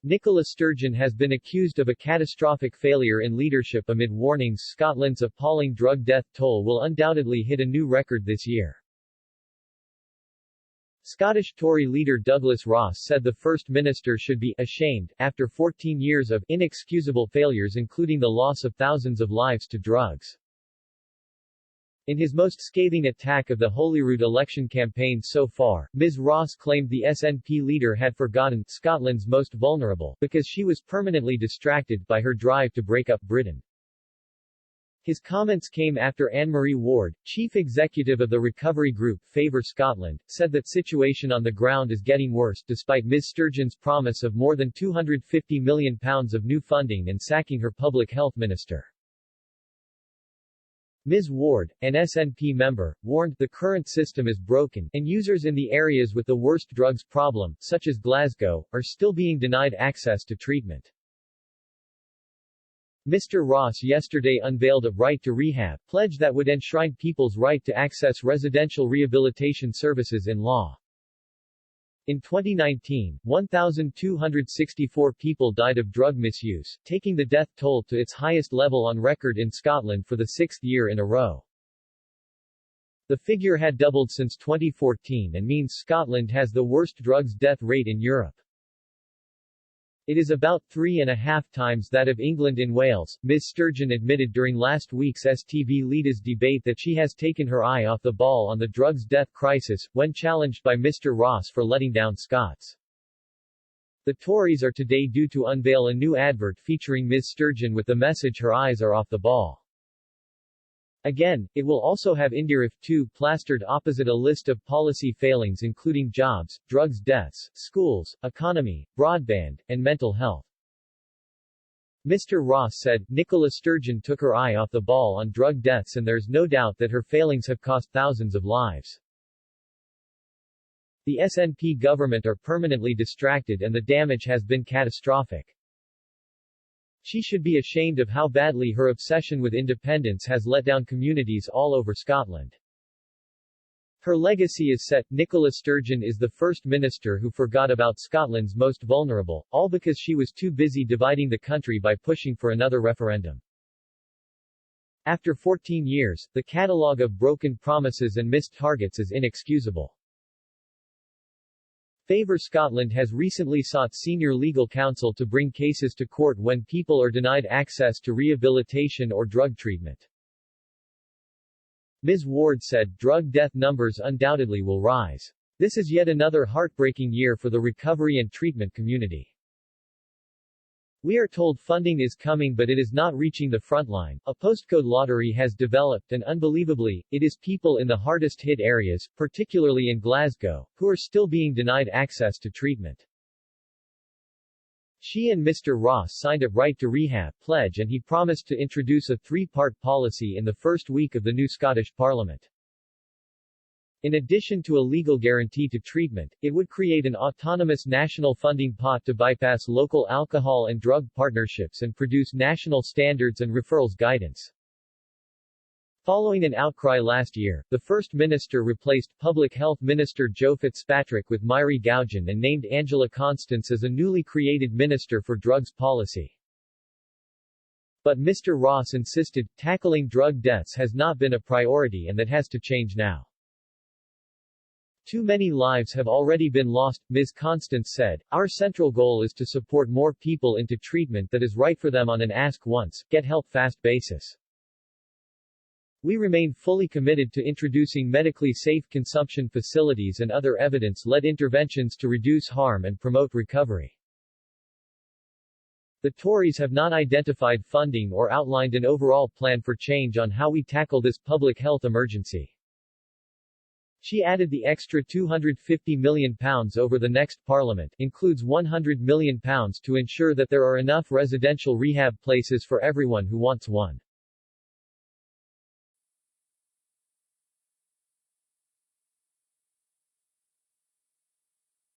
Nicola Sturgeon has been accused of a catastrophic failure in leadership amid warnings Scotland's appalling drug death toll will undoubtedly hit a new record this year. Scottish Tory leader Douglas Ross said the First Minister should be ashamed after 14 years of inexcusable failures, including the loss of thousands of lives to drugs. In his most scathing attack of the Holyrood election campaign so far, Ms. Ross claimed the SNP leader had forgotten Scotland's most vulnerable because she was permanently distracted by her drive to break up Britain. His comments came after Anne-Marie Ward, chief executive of the recovery group Favour Scotland, said that situation on the ground is getting worse despite Ms. Sturgeon's promise of more than £250 million of new funding and sacking her public health minister. Ms. Ward, an SNP member, warned the current system is broken, and users in the areas with the worst drugs problem, such as Glasgow, are still being denied access to treatment. Mr. Ross yesterday unveiled a right to rehab pledge that would enshrine people's right to access residential rehabilitation services in law. In 2019, 1,264 people died of drug misuse, taking the death toll to its highest level on record in Scotland for the sixth year in a row. The figure had doubled since 2014 and means Scotland has the worst drugs death rate in Europe. It is about 3.5 times that of England and Wales. Ms. Sturgeon admitted during last week's STV Leaders debate that she has taken her eye off the ball on the drugs death crisis, when challenged by Mr. Ross for letting down Scots. The Tories are today due to unveil a new advert featuring Ms. Sturgeon with the message "Her eyes are off the ball." Again, it will also have Indirif 2 plastered opposite a list of policy failings including jobs, drugs deaths, schools, economy, broadband, and mental health. Mr. Ross said, Nicola Sturgeon took her eye off the ball on drug deaths and there's no doubt that her failings have cost thousands of lives. The SNP government are permanently distracted and the damage has been catastrophic. She should be ashamed of how badly her obsession with independence has let down communities all over Scotland. Her legacy is set. Nicola Sturgeon is the First Minister who forgot about Scotland's most vulnerable, all because she was too busy dividing the country by pushing for another referendum. After 14 years, the catalogue of broken promises and missed targets is inexcusable. Favour Scotland has recently sought senior legal counsel to bring cases to court when people are denied access to rehabilitation or drug treatment. Ms. Ward said, drug death numbers undoubtedly will rise. This is yet another heartbreaking year for the recovery and treatment community. We are told funding is coming but it is not reaching the frontline. A postcode lottery has developed and unbelievably, it is people in the hardest hit areas, particularly in Glasgow, who are still being denied access to treatment. She and Mr. Ross signed a right to rehab pledge and he promised to introduce a 3-part policy in the first week of the new Scottish Parliament. In addition to a legal guarantee to treatment, it would create an autonomous national funding pot to bypass local alcohol and drug partnerships and produce national standards and referrals guidance. Following an outcry last year, the First Minister replaced Public Health Minister Joe Fitzpatrick with Mhairi Gougeon and named Angela Constance as a newly created Minister for Drugs Policy. But Mr. Ross insisted, tackling drug deaths has not been a priority and that has to change now. Too many lives have already been lost, Ms. Constance said. Our central goal is to support more people into treatment that is right for them on an ask once, get help fast basis. We remain fully committed to introducing medically safe consumption facilities and other evidence-led interventions to reduce harm and promote recovery. The Tories have not identified funding or outlined an overall plan for change on how we tackle this public health emergency. She added the extra £250 million over the next Parliament includes £100 million to ensure that there are enough residential rehab places for everyone who wants one.